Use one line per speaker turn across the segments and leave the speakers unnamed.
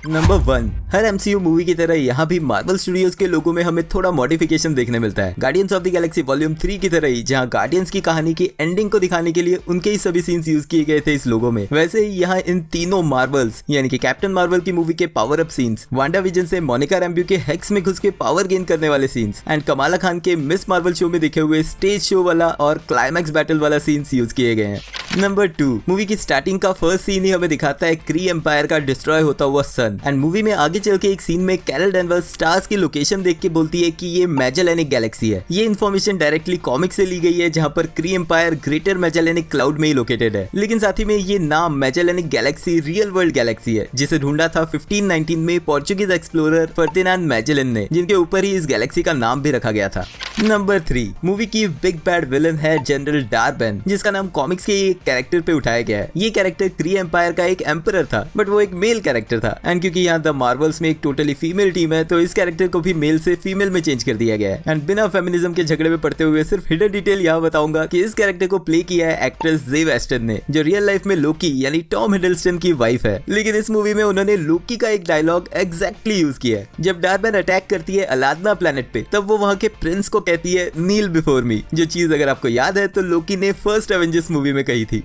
Number 1, हर MCU movie की तरह यहाँ भी मार्वल स्टूडियोज के लोगों में हमें थोड़ा मॉडिफिकेशन देखने मिलता है। Guardians of the Galaxy volume 3 की तरह ही, जहाँ गार्डियंस की कहानी की एंडिंग को दिखाने के लिए उनके ही सभी सीन्स यूज किए गए थे इस लोगो में। वैसे ही यहाँ इन तीनों मार्वल्स यानी कि कैप्टन मार्वल की मूवी के power up scenes, Wanda vision से मोनिका रैम्ब्यू के हेक्स में घुस के पावर गेन करने वाले सीन्स एंड कमाला खान के मिस मार्वल शो में दिखे हुए स्टेज शो वाला और क्लाइमैक्स बैटल वाला सीन्स यूज किए गए हैं। नंबर 2, मूवी की स्टार्टिंग का फर्स्ट सीन ही हमें दिखाता है क्री एम्पायर का डिस्ट्रॉय होता हुआ सन एंड मूवी में आगे चल के एक सीन में कैरल डेनवर्स स्टार्स की लोकेशन देख के बोलती है कि ये मैजेलेनिक गैलेक्सी है। ये इन्फॉर्मेशन डायरेक्टली कॉमिक से ली गई है, जहां पर क्री एम्पायर ग्रेटर मैजेलेनिक क्लाउड में ही लोकेटेड है। लेकिन साथ ही में ये नाम मैजेलेनिक गैलेक्सी रियल वर्ल्ड गैलेक्सी है, जिसे ढूंढा था 1519 में पोर्चुगीज एक्सप्लोरर फर्डिनांड मैजेलन ने, जिनके ऊपर ही इस गैलेक्सी का नाम भी रखा गया था। नंबर 3, मूवी की बिग बैड विलन है जनरल डार्बेन, जिसका नाम कॉमिक्स के एक कैरेक्टर पे उठाया गया है। ये कैरेक्टर क्री एम्पायर का एक एम्परर था, बट वो एक मेल कैरेक्टर था एंड क्योंकि यहाँ द मार्वल्स में एक टोटली फीमेल टीम है, तो इस कैरेक्टर को भी मेल से फीमेल में चेंज कर दिया गया है। एंड बिना फेमिनिज्म के झगड़े में पड़ते हुए सिर्फ हिडन डिटेल यहाँ बताऊंगा कि इस कैरेक्टर को प्ले किया है एक्ट्रेस जेव एस्टन ने, जो रियल लाइफ में लोकी यानी टॉम हिडलस्टन की वाइफ है। लेकिन इस मूवी में उन्होंने लोकी का एक डायलॉग एग्जैक्टली यूज किया है। जब डार्बेन अटैक करती है अलादना प्लेनेट पे, तब वो वहाँ के प्रिंस को कहती है नील बिफोर मी, जो चीज अगर आपको याद है तो लोकी ने फर्स्ट एवेंजर्स मूवी में कही थी।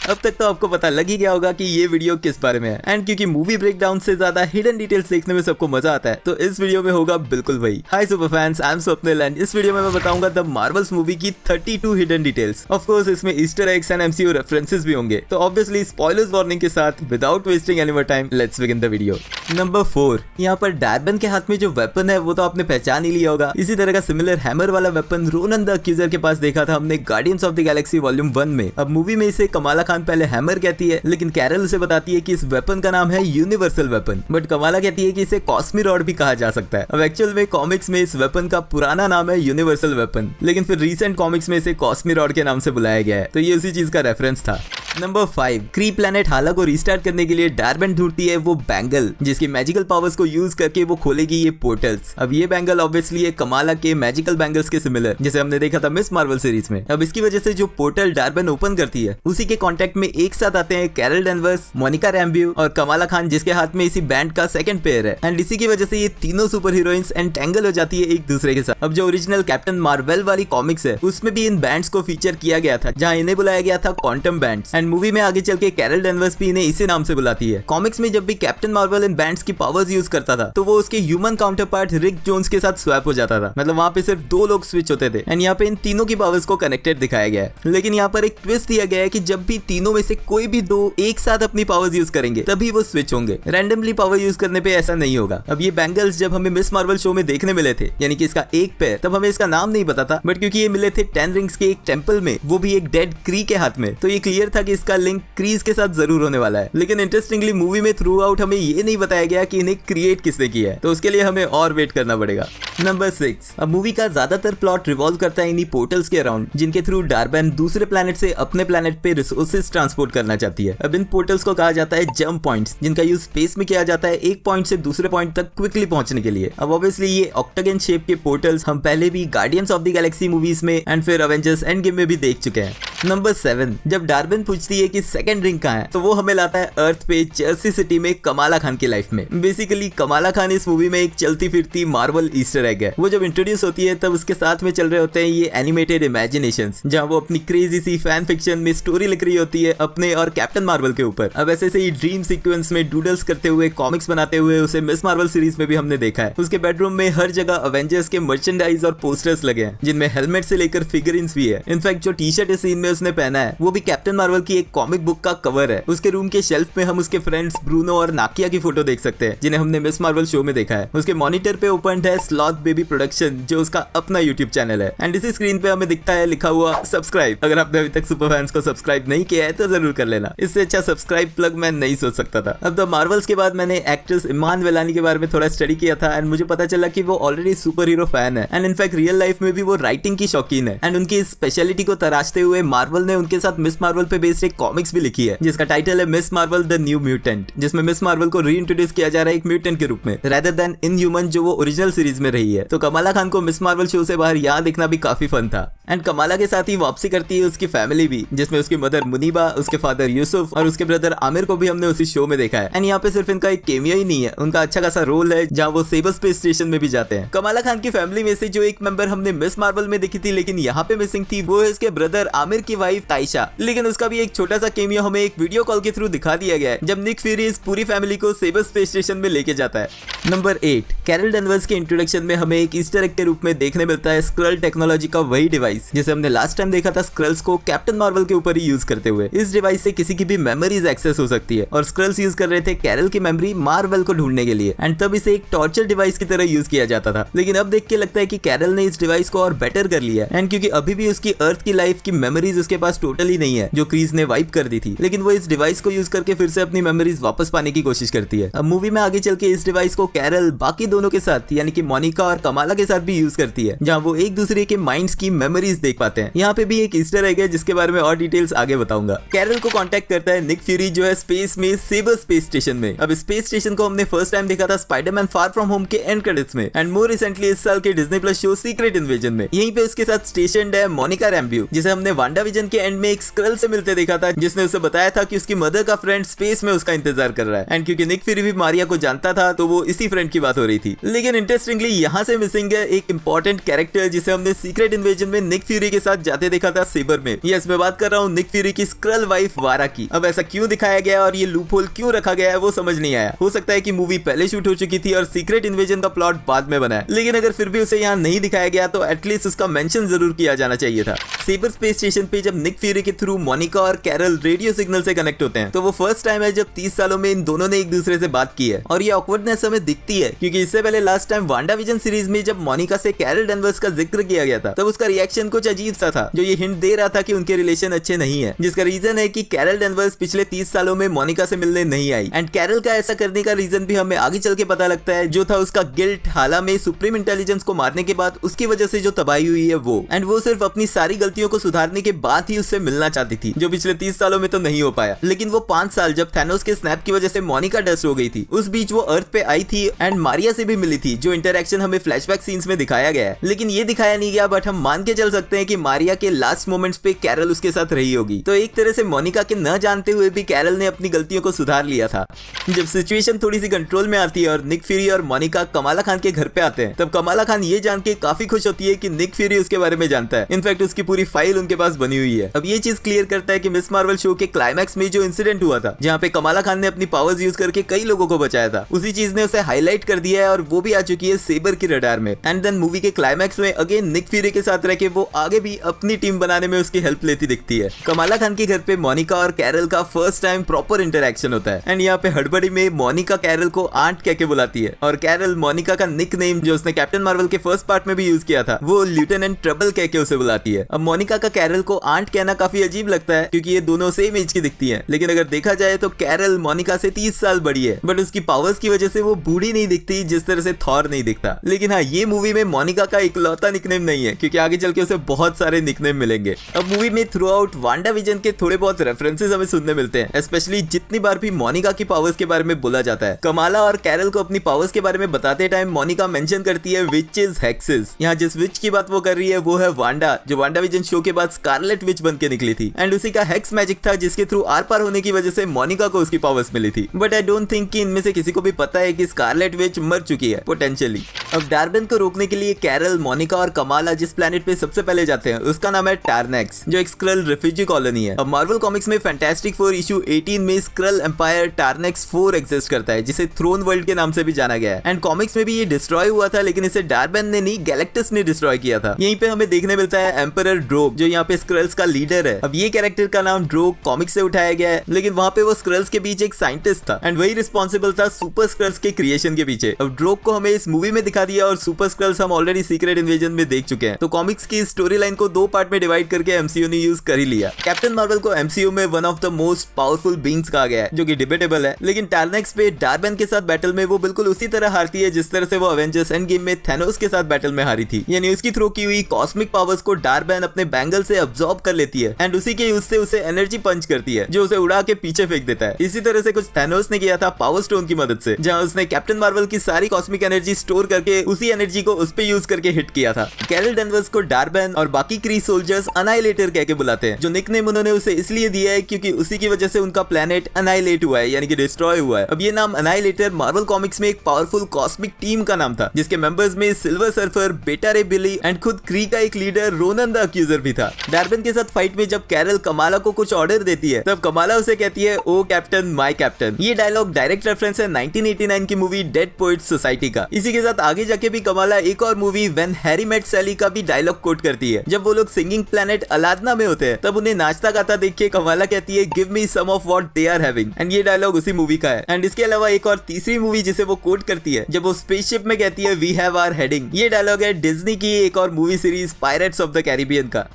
अब तक तो आपको पता लग ही गया होगा कि ये वीडियो किस बारे में है एंड क्योंकि मूवी ब्रेकडाउन से ज्यादा हिडन डिटेल्स देखने में सबको मजा आता है, तो इस वीडियो में होगा बिल्कुल वही। Hi super fans, I am Swapnil and इस वीडियो में मैं बताऊंगा द मार्वल्स मूवी की 32 हिडन डिटेल्स। ऑफ कोर्स इसमें Easter eggs and MCU references भी होंगे, तो ऑब्वियसली स्पॉयलर्स वार्निंग के साथ without wasting any more time let's begin the video. Number 4, यहाँ पर डार्बेन के हाथ में जो वेपन है वो तो आपने पहचान ही लिया होगा। इसी तरह का सिमिलर हैमर वाला वेपन रोनन द अक्यूजर के पास देखा था हमने guardians of the Galaxy volume 1 में। अब मूवी में इसे कमाला खान पहले हैमर कहती है, लेकिन कैरल उसे बताती है कि इस वेपन का नाम है यूनिवर्सल वेपन, बट कमाला कहती है कि इसे कॉस्मी रॉड भी कहा जा सकता है। अब एक्चुअल में कॉमिक्स में इस वेपन का पुराना नाम है यूनिवर्सल वेपन, लेकिन फिर रीसेंट कॉमिक्स में इसे कॉस्मी रॉड के नाम से बुलाया गया है, तो ये उसी चीज का रेफरेंस था। नंबर 5, क्री प्लेनेट हाला को रीस्टार्ट करने के लिए डार्बेन ढूंढती है वो बैंगल, जिसकी मैजिकल पावर्स को यूज करके वो खोलेगी ये पोर्टल्स। अब ये बैंगल ऑब्वियसली है कमाला के मैजिकल बैंगल्स के सिमिलर, जैसे हमने देखा था मिस मार्वल सीरीज में। अब इसकी वजह से जो पोर्टल डार्बेन ओपन करती है, उसी के कांटेक्ट में एक साथ आते हैं कैरल डेनवर्स, मोनिका रैम्ब्यू और कमाला खान, जिसके हाथ में इसी बैंड का सेकंड पेयर है एंड इसी की वजह से ये तीनों सुपर हीरोइंस एंटेंगल हो जाती है एक दूसरे के साथ। अब जो ओरिजिनल कैप्टन मार्वेल वाली कॉमिक्स है, उसमें भी इन बैंड्स को फीचर किया गया था, जहां इन्हें बुलाया गया था क्वांटम बैंड्स एंड मूवी में आगे चल के कैरल डेनवर्स भी इन्हें इसी नाम से बुलाती है। कॉमिक्स में जब भी कैप्टन मार्वल इन बैंड्स की पावर्स यूज करता था, तो वो उसके ह्यूमन काउंटर पार्ट रिक जोन्स के साथ स्वैप हो जाता था। मतलब वहां पे सिर्फ 2 लोग स्विच होते थे एंड यहाँ पे इन तीनों की पावर्स को कनेक्टेड दिखाया गया है। लेकिन यहाँ पर एक ट्विस्ट दिया गया है कि जब भी तीनों में से कोई भी 2 एक साथ अपनी पावर्स यूज करेंगे, तभी वो स्विच होंगे। रैंडमली पावर यूज करने पे ऐसा नहीं होगा। अब ये बैंगल्स जब हमें मिस मार्वल शो में देखने मिले थे, यानी कि इसका एक पैर, तब हमें इसका नाम नहीं पता था, बट क्योंकि ये मिले थे 10 रिंग्स के एक टेंपल में, वो भी एक डेड क्री के हाथ में, तो ये क्लियर था कि इसका लिंक क्रीज के साथ जरूर होने वाला है। लेकिन इंटरेस्टिंगली मूवी में थ्रू आउट हमें ये नहीं बताया गया कि इन्हें क्रिएट किसने किया है, तो उसके लिए हमें और वेट करना पड़ेगा। नंबर 6, अब मूवी का ज्यादातर प्लॉट रिवॉल्व करता है इन्हीं पोर्टल्स के अराउंड, जिनके थ्रू डार्बेन दूसरे प्लेनेट से अपने प्लेनेट पे रिसोर्सेज ट्रांसपोर्ट करना चाहती है। अब इन पोर्टल्स को कहा जाता है जंप पॉइंट्स, जिनका यूज स्पेस में किया जाता है एक पॉइंट से दूसरे पॉइंट तक क्विकली पहुंचने के लिए। अब ऑब्वियसली ये ऑक्टागन शेप के पोर्टल्स हम पहले भी guardians of the Galaxy movies में एंड फिर एवेंजर्स एंड गेम में भी देख चुके हैं। नंबर 7, जब डार्बेन पूछती है कि सेकंड रिंग कहाँ है, तो वो हमें लाता है अर्थ पे जर्सी सिटी में कमाला खान की लाइफ में। बेसिकली कमाला खान इस मूवी में एक चलती फिरती मार्वल ईस्टर एग है। वो जब इंट्रोड्यूस होती है, तब उसके साथ में चल रहे होते हैं ये एनिमेटेड इमेजिनेशंस, जहाँ वो अपनी क्रेजी सी फैन फिक्शन में स्टोरी लिख रही होती है अपने और कैप्टन मार्वल के ऊपर। अब ऐसे ही ड्रीम सीक्वेंस में डूडल्स करते हुए, कॉमिक्स बनाते हुए उसे मिस मार्वल सीरीज में भी हमने देखा है। उसके बेडरूम में हर जगह अवेंजर्स के मर्चेंडाइज और पोस्टर्स लगे हैं, जिनमें हेलमेट से लेकर फिगरिन्स भी है। इनफैक्ट जो टी शर्ट इस सीन में उसने पहना है, वो भी कैप्टन मार्वल की एक कॉमिक बुक का कवर है। उसके रूम के शेल्फ में हम उसके फ्रेंड्स ब्रूनो और नाकिया की फोटो देख सकते हैं, जिन्हें हमने मिस मार्वल शो में देखा है। उसके मॉनिटर पे ओपन है स्लॉथ बेबी प्रोडक्शन, जो उसका अपना यूट्यूब चैनल है एंड इसी स्क्रीन पे हमें दिखता है लिखा हुआ सब्सक्राइब। अगर आपने अभी तक सुपर फैंस को सब्सक्राइब नहीं किया है तो जरूर कर लेना। इससे अच्छा सब्सक्राइब प्लग मैं नहीं सोच सकता था। अब द मार्वल्स के बाद मैंने एक्ट्रेस इमान वेलानी के बारे में थोड़ा स्टडी किया था एंड मुझे पता चला कि वो ऑलरेडी सुपर हीरो फैन है एंड इनफैक्ट रियल लाइफ में भी वो राइटिंग की शौकीन है एंड उनकी इस स्पेशलिटी को तराशते हुए मार्वल ने उनके साथ मिस मार्वल पे बेस्ड बेस्ड एक कॉमिक्स भी लिखी है जिसका टाइटल है miss Marvel the new mutant, जिसमें मिस मार्वल को रीइंट्रोड्यूस किया जा रहा है एक म्यूटेंट के रूप में रेदर देन इनह्यूमन जो वो ओरिजिनल सीरीज में रही है। तो कमाला खान को मिस मार्वल शो से बाहर यहाँ देखना भी काफी फन था। एंड कमाला के साथ ही वापसी करती है उसकी फैमिली भी, जिसमें उसकी मदर मुनीबा, उसके फादर यूसुफ और उसके ब्रदर आमिर को भी हमने उसी शो में देखा है। एंड यहाँ पे सिर्फ इनका एक केमियो ही नहीं है, उनका अच्छा खासा रोल है जहाँ वो सेबर स्पेस स्टेशन में भी जाते हैं। कमाला खान की फैमिली में से जो एक मेंबर हमने मिस मार्वल में देखी थी लेकिन यहाँ पे मिसिंग थी, वो है उसके ब्रदर आमिर की वाइफ ताइशा। लेकिन उसका भी एक छोटा सा केमियो हमें एक वीडियो कॉल के थ्रू दिखा दिया गया है जब निक फ्यूरी इस पूरी फैमिली को सेबर स्पेस स्टेशन में लेके जाता है। नंबर 8, कैरल डैनवर्स के इंट्रोडक्शन में हमें एक ईस्टर एग के रूप में देखने मिलता है स्क्रल टेक्नोलॉजी का वही डिवाइस जिसे हमने लास्ट टाइम देखा था स्क्रल्स को कैप्टन मार्वल के ऊपर ही यूज करते हुए। इस डिवाइस से किसी की भी मेमोरीज एक्सेस हो सकती है और स्क्रल्स यूज कर रहे थे कैरल की मेमोरी मार्वल को ढूंढने के लिए। एंड तब इसे एक टॉर्चर डिवाइस की तरह यूज किया जाता था, लेकिन अब देख के लगता है कि कैरल ने इस डिवाइस को और बेटर कर लिया। एंड क्योंकि अभी भी उसकी अर्थ की लाइफ की मेमोरीज उसके पास टोटली नहीं है जो क्रीज ने वाइप कर दी थी, लेकिन वो इस डिवाइस को यूज करके फिर से अपनी मेमोरीज वापस पाने की कोशिश करती है। अब मूवी में आगे चल के इस डिवाइस को कैरल बाकी दोनों के साथ यानी कि मोनिका और कमाला के साथ भी यूज करती है, जहाँ वो एक दूसरे के माइंड्स की मेमोरीज देख पाते हैं। यहाँ पे भी एक ईस्टर एग है जिसके बारे में और डिटेल्स आगे बताऊंगा। कैरल को कांटेक्ट करता है निक फ्यूरी जो है स्पेस में सेबर स्पेस स्टेशन में। अब स्पेस स्टेशन को हमने फर्स्ट टाइम देखा था स्पाइडरमैन फार फ्रॉम होम के एंड क्रेडिट्स में एंड मोर रिसेंटली इस साल के Disney plus show secret invasion में। यहीं पे उसके साथ स्टेशनड है मोनिका रैम्ब्यू, जिसे हमने वांडा विजन के एंड में एक स्क्रल से मिलते देखा था, जिसने उसे बताया था कि उसकी मदर का फ्रेंड स्पेस में उसका इंतजार कर रहा है। एंड क्योंकि निक फ्यूरी भी मारिया को जानता था तो वो इसी फ्रेंड की बात हो रही थी। लेकिन इंटरेस्टिंगली यहाँ से मिसिंग है एक इंपॉर्टेंट कैरेक्टर जिसे हमने सीक्रेट इन्वेजन में निक फ्यूरी के साथ जाते देखा था सेबर में। यस, मैं बात कर रहा हूँ निक फ्यूरी की स्क्रल वाइफ वारा की। अब ऐसा क्यों दिखाया गया और ये लूप होल क्यों रखा गया है वो समझ नहीं आया। हो सकता है कि मूवी पहले शूट हो चुकी थी और सीक्रेट इन्वेजन का प्लॉट बाद में बना है, लेकिन अगर फिर भी उसे यहाँ नहीं दिखाया गया तो एटलीस्ट उसका मेंशन जरूर किया जाना चाहिए था। सेबर स्पेस स्टेशन पे जब निक फ्यूरी के थ्रू मोनिका और कैरल रेडियो सिग्नल से कनेक्ट होते हैं तो वो फर्स्ट टाइम है जब 30 सालों में इन दोनों ने एक दूसरे से बात की है। और ये ऑकवर्डनेस हमें दिखती है क्योंकि इससे पहले last time Wanda vision series में जब मोनिका से कैरल डैनवर्स का जिक्र किया गया था तब उसका रिएक्शन कुछ अजीब सा था जो ये हिंट दे रहा था कि उनके रिलेशन अच्छे नहीं है, जिसका रीजन है कि कैरल डैनवर्स पिछले 30 सालों में मोनिका से मिलने नहीं आई। एंड कैरल का ऐसा करने का रीजन भी हमें आगे चल के पता लगता है, जो था उसका गिल्ट हाला में सुप्रीम इंटेलिजेंस को मारने के बाद उसकी वजह से जो तबाही हुई है वो। एंड वो सिर्फ अपनी सारी गलतियों को सुधारने के बाद ही उससे मिलना चाहती थी, जो पिछले 30 सालों में तो नहीं हो पाया। लेकिन वो 5 साल जब थैनोस के स्नैप की वजह से मोनिका डस्ट हो गई थी, उस बीच वो अर्थ पे आई थी एंड मारिया से भी मिली थी, जो इंटरेक्शन हमें फ्लैशबैक सीन्स में दिखाया गया है। लेकिन ये दिखाया नहीं गया, बट हम मान के चल सकते हैं कि मारिया के लास्ट मोमेंट्स पे कैरल उसके साथ रही होगी। तो एक तरह से मोनिका के न जानते हुए भी कैरल ने अपनी गलतियों को सुधार लिया था। जब सिचुएशन थोड़ी सी कंट्रोल में आती है और निक फ्यूरी और मोनिका कमाला खान के घर पे आते हैं, तब कमाला खान ये जान के काफी खुश होती है कि निक फ्यूरी उसके बारे में जानता है। इनफैक्ट उसकी पूरी फाइल उनके पास बनी हुई है। अब ये चीज क्लियर करता है कि मिस मार्वल शो के क्लाइमैक्स में जो इंसिडेंट हुआ था जहाँ पे कमाला खान ने अपनी पावर्स यूज करके कई लोगों को बचाया था, उसी चीज ने उसे हाईलाइट कर दिया है और वो भी आ चुकी है सेबर की रडार में। एंड देन मूवी के क्लाइमैक्स में अगेन निक फ्यूरी के साथ रह के वो आगे भी अपनी टीम बनाने में उसकी हेल्प लेती दिखती है। कमाला खान के घर पे मोनिका और कैरल का फर्स्ट टाइम प्रॉपर इंटरेक्शन होता है एंड यहाँ पे हड़बड़ी में मोनिका कैरल को आंट कह के बुलाती है और कैरल मोनिका का निक नेम जो उसने कैप्टन मार्वल के फर्स्ट पार्ट में भी यूज किया था वो लेफ्टिनेंट ट्रबल कह के उसे बुलाती है। अब मोनिका का कैरल को आंट कहना काफी अजीब लगता है क्योंकि ये दोनों सेम एज की दिखती हैं, लेकिन अगर देखा जाए तो कैरल मोनिका से 30 साल बड़ी है, बट उसकी पावर्स की वजह से वो बूढ़ी नहीं दिखती जिस तरह से थॉर नहीं दिखता। लेकिन हाँ, ये मूवी में मोनिका का इकलौता निकनेम नहीं है क्योंकि आगे चल के उसे बहुत सारे निकनेम मिलेंगे। अब मूवी में थ्रू आउट वांडा विजन के थोड़े बहुत रेफरेंसेस हमें सुनने मिलते हैं, स्पेशली जितनी बार भी मोनिका की पावर्स के बारे में बोला जाता है। कमाला और कैरल को अपनी पावर्स के बारे में बताते टाइम मोनिका मेंशन करती है विचेस हेक्सेस। यहाँ जिस विच की बात वो कर रही है वो है वांडा, जो वांडा विजन शो के बाद स्कारलेट विच बन के निकली थी एंड उसी का हेक्स मैजिक था जिसके थ्रू आर पार होने की वजह से मोनिका को उसकी पावर्स मिली थी। बट आई डोंट थिंक कि इनमें से किसी को भी पता है कि स्कारलेट विच मर चुकी है पोटेंशियली। अब डार्बन को रोकने के लिए कैरल, मोनिका और कमाला जिस प्लेनेट पे सबसे पहले जाते हैं उसका नाम है टारनेक्स, जो एक स्क्रल रिफ्यूजी कॉलोनी है। अब मार्वल कॉमिक्स में फैंटास्टिक फोर इशू 18 में स्क्रल एम्पायर टारनेक्स 4 एग्जिस्ट करता है, जिसे थ्रोन वर्ल्ड के नाम से भी जाना गया है। एंड कॉमिक्स में भी ये डिस्ट्रॉय हुआ था, लेकिन इसे डार्बन ने नहीं गैलेक्टस ने डिस्ट्रॉय किया था। यहीं पे हमें देखने मिलता है एम्परर ड्रोग, जो यहाँ पे स्क्रल्स का लीडर है। अब ये कैरेक्टर का नाम ड्रोग कॉमिक्स से उठाया गया है, लेकिन वहाँ पे वो स्क्रल्स के बीच एक साइंटिस्ट था एंड वही रिस्पॉन्सिबल था सुपर स्क्रल्स के क्रिएशन के पीछे। अब ड्रोग को हमें इस मूवी में दिखा दिया और सुपर स्क्रल्स हम ऑलरेडी सीक्रेट इन्वेजन में देख चुके हैं, तो कॉमिक्स की स्टोरी लाइन को 2 पार्ट में डिवाइड करके एमसीयू ने यूज कर ही लिया। कैप्टन मार्वल को एमसीयू में one of the most powerful beings कहा गया है, जो कि डिबेटेबल है, लेकिन टारनेक्स पे डार्बन के साथ बैटल में वो बिल्कुल उसी तरह हारती है जिस तरह से वो अवेंजर्स एंड गेम में थैनोस के साथ बैटल में हारी थी। यानी उसकी थ्रो की हुई कॉस्मिक पावर्स को डार्बन अपने बैंगल से अब्सॉर्ब कर लेती है एंड उसी के यूज से उसे एनर्जी पंच करती है जो उसे उड़ा के पीछे फेंक देता है। इसी तरह से कुछ थैनोस ने किया था पावर स्टोन की मदद से, जहां उसने कैप्टन मार्वल की सारी कॉस्मिक एनर्जी स्टोर करके उसी एनर्जी को उस पे यूज करके हिट किया था। कैरल डेनवर्स को डार्बन और बाकी क्री सोल्जर्स अनाइलेटर कह के बुलाते हैं, जो निकनेम उन्होंने उसे इसलिए दिया है क्योंकि उसी की वजह से उनका प्लेनेट अनाइलेट हुआ है, यानी कि डिस्ट्रॉय हुआ है। अब ये नाम अनाइलेटर मार्वल कॉमिक्स में एक पावरफुल कॉस्मिक टीम का नाम था, जिसके मेंबर्स में सिल्वर सर्फर, बेटा रे बिली एंड खुद क्री का एक लीडर रोनन द अक्यूजर भी था। डार्बन के साथ फाइट में जब कैरल कमाला को कुछ ऑर्डर देती है, तब कमाला उसे कहती है, ओ कैप्टन, माय कैप्टन। ये डायलॉग डायरेक्ट रेफरेंस है 1989 की मूवी डेड पोएट्स सोसाइटी का। इसी के साथ आगे जाके भी कमाला एक और मूवी व्हेन हैरी मेट सैली का भी डायलॉग कोट करती है। जब वो लोग सिंगिंग प्लेनेट अलादना में होते हैं, तब उन्हें नाचता गाता देख के कमाला कहती है, give me some of what they are having, and ये डायलॉग उसी मूवी का है। एंड इसके अलावा एक और तीसरी मूवी जिसे वो कोट करती है, जब वो स्पेसशिप में कहती है, वी हैव आवर हेडिंग, ये डायलॉग है डिज्नी की एक और movie series pirates of the Caribbean का।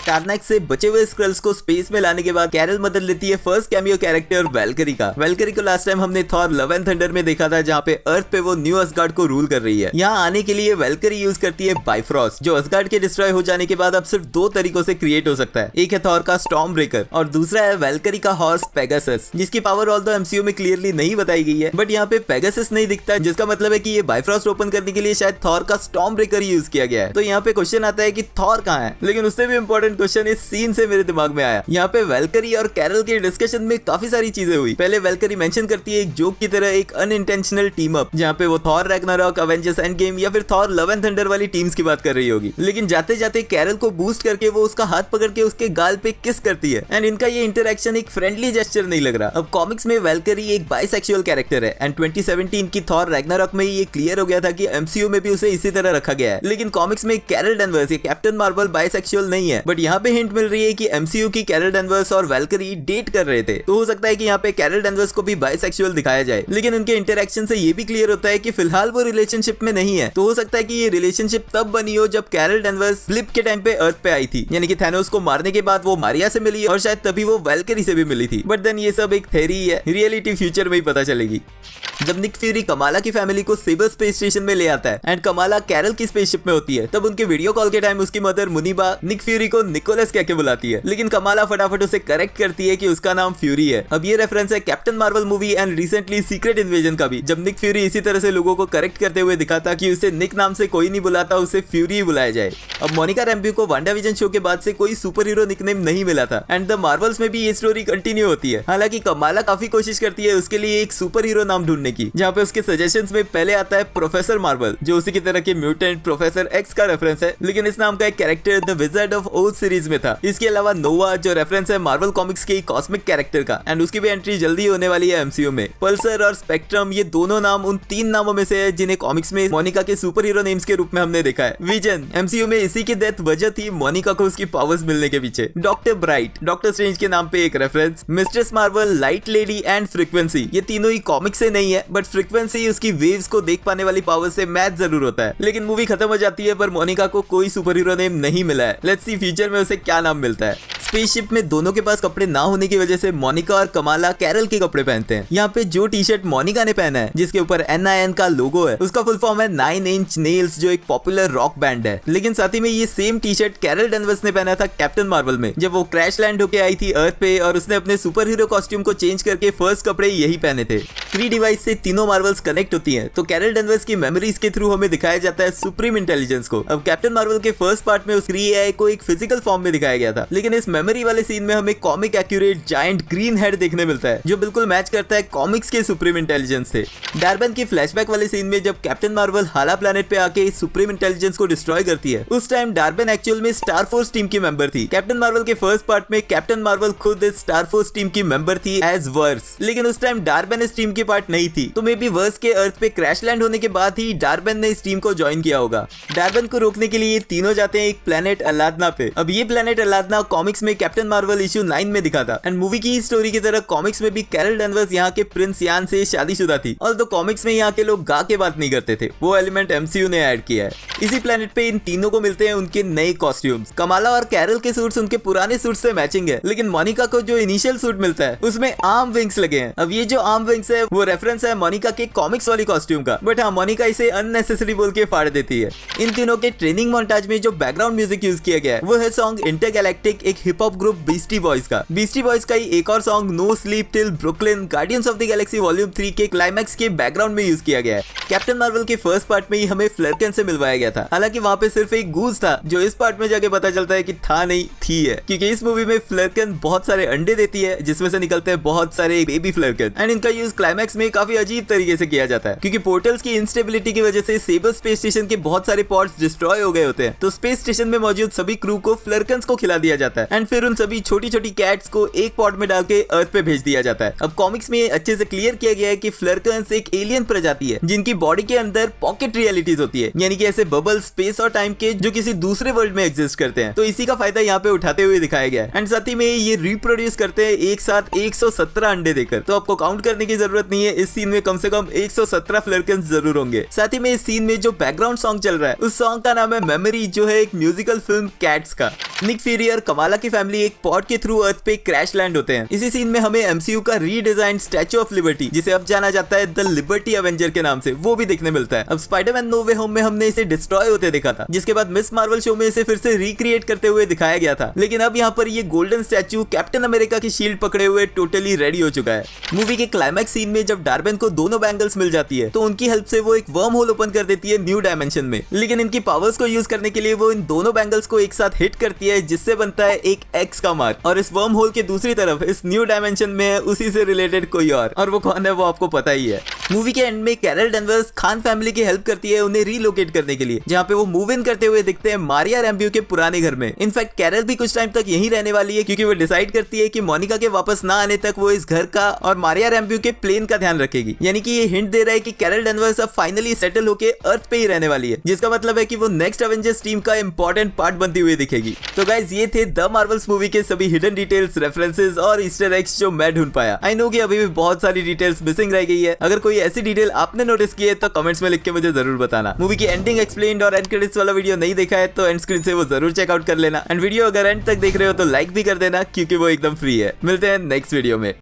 कार्नैक से बचे हुए स्क्रल्स को स्पेस में लाने के बाद कैरल मदद लेती है फर्स्ट कैमियो कैरेक्टर वैल्करी का। वैल्करी को लास्ट टाइम हमने थॉर लव एंड थंडर में देखा था, जहाँ पे अर्थ पे वो न्यू असगार्ड को रूल कर रही है। यहाँ आने के लिए वैल्करी यूज करती है बाइफ्रॉस्ट, जो असगार्ड के डिस्ट्रॉय हो जाने के बाद अब सिर्फ दो तरीकों से क्रिएट हो सकता है। एक है थॉर का स्टॉर्म ब्रेकर और दूसरा है वैल्करी का हॉर्स पेगासस, जिसकी पावर ऑल्दो एमसीयू में क्लियरली नहीं बताई गई है, बट यहाँ पे पेगासस नहीं दिखता, जिसका मतलब है कि ये बाइफ्रॉस्ट ओपन करने के लिए शायद थॉर का स्टॉर्म ब्रेकर यूज किया गया है। तो यहाँ पे क्वेश्चन आता है कि थॉर कहाँ है, लेकिन उससे भी इंपॉर्टेंट क्वेश्चन इस सीन से मेरे दिमाग में आया। यहाँ पे वैल्करी और कैरल के डिस्कशन में काफी सारी चीजें हुई। पहले वैल्करी मेंशन करती है एक जोक की तरह एक अनइंटेंशनल टीम अप, जहाँ पे वो Thor Ragnarok, Avengers end game या फिर थॉर लव एंड थंडर वाली टीम्स की बात कर रही होगी, लेकिन जाते जाते कैरल को बूस्ट करके वो उसका हाथ पकड़ के उसके गाल पे किस करती है, एंड इनका ये इंटरेक्शन एक फ्रेंडली जेस्चर नहीं लग रहा। अब कॉमिक्स में वैल्करी एक बाइसेक्सुअल कैरेक्टर है, एंड 2017 की थॉर रैग्नारॉक में ये क्लियर हो गया था कि एमसीयू में भी उसे इसी तरह रखा गया है। लेकिन कॉमिक्स में कैरल डेनवर्स या कैप्टन मार्वल बाइसेक्सुअल नहीं है, बट यहाँ पे हिंट मिल रही है कि एमसीयू की कैरल डेनवर्स और वैल्करी डेट कर रहे थे, तो हो सकता है कि यहाँ पे कैरल डेनवर्स को भी बाइसेक्सुअल दिखाया जाए। लेकिन उनके इंटरेक्शन से ये भी क्लियर होता है कि फिलहाल वो रिलेशनशिप में नहीं है, तो हो सकता है कि ये रिलेशनशिप तब बनी हो जब कैरल डेनवर्स फ्लिप के टाइम पे अर्थ पे आई थी, यानी कि थैनोस को मारने के बाद वो मारिया से मिली और शायद तभी वो वैल्करी से भी मिली थी। बट देन ये सब एक थ्योरी है, रियलिटी फ्यूचर में ही पता चलेगी। जब निक फ्यूरी कमाला की फैमिली को सेबर स्पेस स्टेशन में ले आता है एंड कमाला कैरल की स्पेसशिप में होती है, तब उनके वीडियो कॉल के टाइम उसकी मदर मुनीबा निक फ्यूरी को निकोलस कह के बुलाती है, लेकिन कमाला फटाफट उसे करेक्ट करती है कि उसका नाम फ्यूरी है। अब ये रेफरेंस है captain Marvel movie and recently secret invasion का भी, जब निक फ्यूरी इसी तरह से लोगों को करेक्ट करते हुए दिखाता कि उसे निक नाम से कोई नहीं बुलाता, उसे फ्यूरी ही बुलाया जाए। अब मोनिका रैम्ब्यू को वांडाविजन शो के बाद से कोई सुपर हीरो निकनेम नहीं मिला था, एंड द मार्वल्स में भी ये स्टोरी कंटिन्यू होती है। हालांकि कमाला काफी कोशिश करती है उसके लिए एक सुपर हीरो नाम ढूंढने की, जहाँ पे उसके सजेशंस में पहले आता है प्रोफेसर मार्वल, जो उसी की तरह के म्यूटेंट प्रोफेसर एक्स का रेफरेंस है, लेकिन इस नाम का एक कैरेक्टर द विजार्ड ऑफ ओज सीरीज में था। इसके अलावा नोवा, जो रेफरेंस है मार्वल कॉमिक्स के कॉस्मिक कैरेक्टर का, एंड उसकी भी एंट्री जल्दी होने वाली है एमसीयू में। पल्सर और स्पेक्ट्रम, ये दोनों नाम उन 3 नामों में से है जिन्हें कॉमिक्स में मोनिका के सुपर हीरो नेम्स के रूप में हमने देखा है। विजन, एमसीयू में इसी की डेथ वजह थी मोनिका को उसकी पावर्स मिलने के पीछे। डॉक्टर ब्राइट, डॉक्टर स्ट्रेंज के नाम पे एक reference. Mistress Marvel, light lady and frequency, ये तीनों ही कॉमिक्स से नहीं है, बट फ्रीक्वेंसी उसकी वेव्स को देख पाने वाली पावर से मैच जरूर होता है। लेकिन मूवी खत्म हो जाती है पर मोनिका को कोई सुपर हीरो नेम नहीं मिला है। लेट्स सी फ्यूचर में उसे क्या नाम मिलता है। स्पेसशिप में दोनों के पास कपड़े ना होने की वजह से मोनिका और कमाला कैरल के कपड़े पहनते हैं। यहाँ पे जो टी शर्ट मोनिका ने पहना है जिसके ऊपर NIN का लोगो है, उसका फुल फॉर्म है 9 इंच नेल्स, जो एक पॉपुलर रॉक बैंड है। लेकिन साथ ही में ये same T-shirt Carol Danvers ने पहना था कैप्टन मार्वल में, जब वो क्रैश लैंड होके आई थी अर्थ पे और उसने अपने सुपर हीरो कॉस्ट्यूम को चेंज करके फर्स्ट कपड़े यही पहने थे। क्री डिवाइस से तीनों मार्वल्स कनेक्ट होती हैं, तो कैरल डेनवर्स की मेमोरीज के थ्रू हमें दिखाया जाता है सुप्रीम इंटेलिजेंस को। अब कैप्टन मार्वल के फर्स्ट पार्ट में उस क्री AI को एक फिजिकल फॉर्म में दिखाया गया था, लेकिन इस मेमोरी वाले सीन में हमें comic accurate giant green head देखने मिलता है, जो बिल्कुल मैच करता है कॉमिक्स के सुप्रीम इंटेलिजेंस से। डार्बन की फ्लैशबैक वाले सीन में जब कैप्टन मार्वल हाला प्लेनेट पे आके सुप्रीम इंटेलिजेंस को डिस्ट्रॉय करती है, उस टाइम डार्बन एक्चुअल में स्टार फोर्स टीम की मेंबर थी। कैप्टन मार्वल के फर्स्ट पार्ट में कैप्टन मार्वल खुद इस स्टार फोर्स टीम की मेंबर थी एज वर्स, लेकिन उस टाइम डार्बन इस टीम की पार्ट नहीं थी, तो मे बी वर्स के अर्थ पे क्रैश लैंड होने के बाद ही डार्बन ने इस टीम को ज्वाइन किया होगा। डार्बन को रोकने के लिए तीनों जाते हैं एक प्लेनेट अलादना पे। अब ये प्लेनेट अलादना कॉमिक्स में में कैप्टन मार्वल इश्यू 9 में दिखा था। एंड मूवी की स्टोरी की तरह कॉमिक्स में भी कैरल डैनवर्स यहाँ के प्रिंस यान से शादीशुदा थी, और तो कॉमिक्स में यहाँ के लोग गा के बात नहीं करते थे, वो एलिमेंट एमसीयू ने ऐड किया है। इसी प्लेनेट पे इन तीनों को मिलते हैं उनके नए कॉस्ट्यूम्स। कमाला और कैरल के सूट्स उनके पुराने सूट से मैचिंग है, लेकिन मोनिका को जो इनिशियल सूट मिलता है उसमें आर्म विंग्स लगे हैं। अब ये जो आर्म विंग्स है वो रेफरेंस है मोनिका के कॉमिक्स वाली कॉस्ट्यूम का, बट हाँ मोनिका इसे अननेसेसरी बोल के फाड़ देती है। इन तीनों के ट्रेनिंग मोन्टाज में जो बैकग्राउंड म्यूजिक यूज किया गया है वो है सॉन्ग इंटरगैलेक्टिक, एक hip hop group Beastie Boys का। बीस्टी बॉयज का ही एक और song no sleep till Brooklyn Guardians of the Galaxy volume 3 के क्लाइमैक्स के बैकग्राउंड में यूज किया गया है। कैप्टन मार्वल के फर्स्ट पार्ट में ही हमें फ्लर्कन से मिलवाया गया था, हालांकि वहां पे सिर्फ एक गूज था, जो इस पार्ट में जाके पता चलता है कि था नहीं थी है, क्योंकि इस मूवी में फ्लर्कन बहुत सारे अंडे देती है जिसमें से निकलते हैं बहुत सारे बेबी फ्लर्कन। एंड इनका यूज क्लाइमैक्स में काफी अजीब तरीके से किया जाता है, क्योंकि पोर्टल्स की इंस्टेबिलिटी की वजह से सेबल स्पेस स्टेशन के बहुत सारे पॉड्स डिस्ट्रॉय हो गए होते हैं, तो स्पेस स्टेशन में मौजूद सभी क्रू को फ्लर्कन्स को खिला दिया जाता है। एंड फिर उन सभी छोटी छोटी कैट्स को एक पॉड में डाल के अर्थ पे भेज दिया जाता है। अब कॉमिक्स में अच्छे से क्लियर किया गया है कि फ्लर्कन्स एक एलियन प्रजाति है जिनकी बॉडी के अंदर पॉकेट रियलिटीज होती है, यानी कि ऐसे बबल स्पेस और टाइम के जो किसी दूसरे वर्ल्ड में एग्जिस्ट करते हैं, तो इसी का फायदा यहाँ पे उठाते हुए दिखाया गया है। एंड साथ ही में ये रिप्रोड्यूस करते हैं एक साथ 117 अंडे देकर, तो आपको काउंट करने की जरूरत नहीं है, इस सीन में कम से कम 117 फ्लर्कन्स जरूर होंगे। साथ ही में इस सीन में जो बैकग्राउंड सॉन्ग चल रहा है उस सॉन्ग का नाम है मेमोरी, जो है एक म्यूजिकल फिल्म कैट्स का। निक फ्यूरी और कमाला की फैमिली एक पॉड के थ्रू अर्थ पे क्रैश लैंड होते हैं। इसी सीन में हमें एमसीयू का रीडिजाइन स्टैचू ऑफ लिबर्टी, जिसे अब जाना जाता है द लिबर्टी एवेंजर के नाम से, वो भी देखने मिलता है। अब स्पाइडरमैन नो वे होम में हमने इसे डिस्ट्रॉय होते देखा था, जिसके बाद मिस मार्वल शो में इसे फिर से रिक्रिएट करते हुए दिखाया गया था, लेकिन अब यहाँ पर ये गोल्डन स्टैचू कैप्टन अमेरिका की शील्ड पकड़े हुए टोटली रेडी हो चुका है। मूवी के क्लाइमैक्स सीन में जब डार्बेन को दोनों बैंगल्स मिल जाती है, तो उनकी हेल्प से वो एक वर्म होल ओपन कर देती है न्यू डायमेंशन में, लेकिन इनकी पावर्स को यूज करने के लिए वो इन दोनों बैंगल्स को एक साथ हिट करती है, जिससे बनता है एक एक्स का मार्क, और इस वर्म होल के दूसरी तरफ इस न्यू डायमेंशन में है उसी से रिलेटेड कोई और वो कौन है वो आपको पता ही है। मूवी के एंड में कैरल डैनवर्स खान फैमिली की हेल्प करती है उन्हें रीलोकेट करने के लिए, जहाँ पे वो मूव इन करते हुए दिखते हैं मारिया रैम्ब्यू के पुराने घर में। इनफैक्ट कैरल भी कुछ टाइम तक यहीं रहने वाली है, क्योंकि वो डिसाइड करती है कि मोनिका के वापस ना आने तक वो इस घर का और मारिया रैम्ब्यू के प्लेन का ध्यान रखेगी। यानी कि ये हिंट दे रहा है कि कैरल डैनवर्स अब फाइनली सेटल होके अर्थ पे ही रहने वाली है, जिसका मतलब है कि वो नेक्स्ट एवेंजर्स टीम का इंपॉर्टेंट पार्ट बनती हुई दिखेगी। तो गाइस ये थे द मार्वल्स मूवी के सभी हिडन डिटेल्स, रेफरेंसेस और ईस्टर एग्स जो मैं ढूंढ पाया। आई नो कि अभी भी बहुत सारी डिटेल्स मिसिंग रह गई है, अगर कोई ऐसी डिटेल आपने नोटिस की है तो कमेंट्स में लिख के मुझे जरूर बताना। मूवी की एंडिंग एक्सप्लेन्ड और एंड क्रेडिट्स वाला वीडियो नहीं देखा है तो एंड स्क्रीन से वो जरूर चेकआउट कर लेना। एंड वीडियो अगर एंड तक देख रहे हो तो लाइक भी कर देना, क्योंकि वो एकदम फ्री है। मिलते हैं नेक्स्ट वीडियो में।